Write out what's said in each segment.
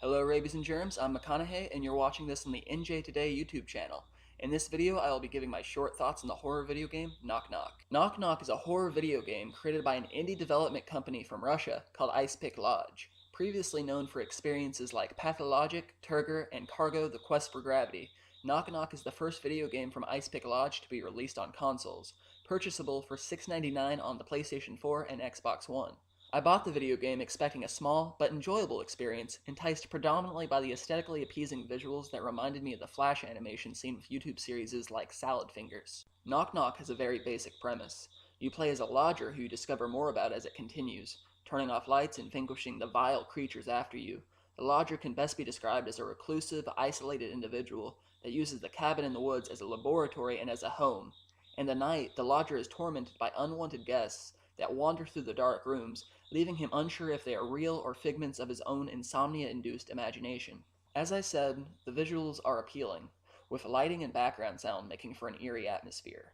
Hello rabies and germs, I'm McConnaughay and you're watching this on the NJ Today YouTube channel. In this video, I will be giving my short thoughts on the horror video game Knock Knock. Knock Knock is a horror video game created by an indie development company from Russia called Ice Pick Lodge, previously known for experiences like Pathologic, Turger, and Cargo: The Quest for Gravity. Knock Knock is the first video game from Ice Pick Lodge to be released on consoles, purchasable for $6.99 on the PlayStation 4 and Xbox One. I bought the video game expecting a small, but enjoyable experience, enticed predominantly by the aesthetically appeasing visuals that reminded me of the Flash animation seen with YouTube series like Salad Fingers. Knock Knock has a very basic premise. You play as a lodger who you discover more about as it continues, turning off lights and vanquishing the vile creatures after you. The lodger can best be described as a reclusive, isolated individual that uses the cabin in the woods as a laboratory and as a home. In the night, the lodger is tormented by unwanted guests that wander through the dark rooms, leaving him unsure if they are real or figments of his own insomnia-induced imagination. As I said, the visuals are appealing, with lighting and background sound making for an eerie atmosphere.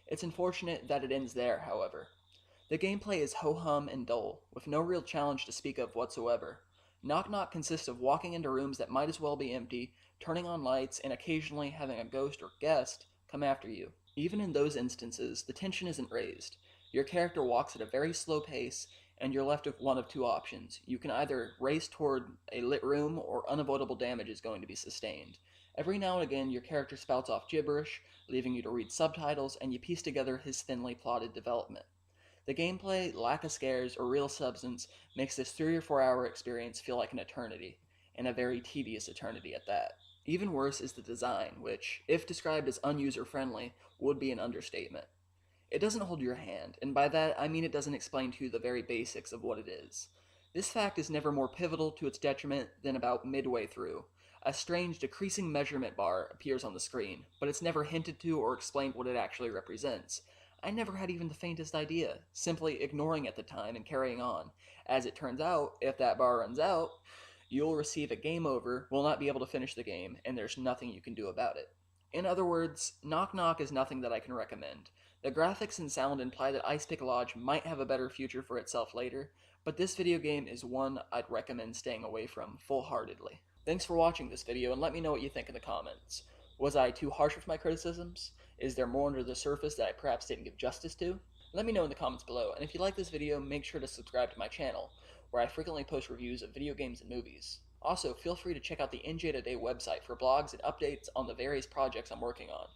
It's unfortunate that it ends there, however. The gameplay is ho-hum and dull, with no real challenge to speak of whatsoever. Knock Knock consists of walking into rooms that might as well be empty, turning on lights, and occasionally having a ghost or guest come after you. Even in those instances, the tension isn't raised. Your character walks at a very slow pace, and you're left with one of two options. You can either race toward a lit room, or unavoidable damage is going to be sustained. Every now and again, your character spouts off gibberish, leaving you to read subtitles, and you piece together his thinly plotted development. The gameplay, lack of scares, or real substance makes this 3 or 4 hour experience feel like an eternity, and a very tedious eternity at that. Even worse is the design, which, if described as unuser-friendly, would be an understatement. It doesn't hold your hand, and by that I mean it doesn't explain to you the very basics of what it is. This fact is never more pivotal to its detriment than about midway through. A strange decreasing measurement bar appears on the screen, but it's never hinted to or explained what it actually represents. I never had even the faintest idea, simply ignoring it at the time and carrying on. As it turns out, if that bar runs out, you'll receive a game over, will not be able to finish the game, and there's nothing you can do about it. In other words, Knock Knock is nothing that I can recommend. The graphics and sound imply that Ice Pick Lodge might have a better future for itself later, but this video game is one I'd recommend staying away from full-heartedly. Thanks for watching this video, and let me know what you think in the comments. Was I too harsh with my criticisms? Is there more under the surface that I perhaps didn't give justice to? Let me know in the comments below, and if you like this video, make sure to subscribe to my channel, where I frequently post reviews of video games and movies. Also, feel free to check out the NJ Today website for blogs and updates on the various projects I'm working on.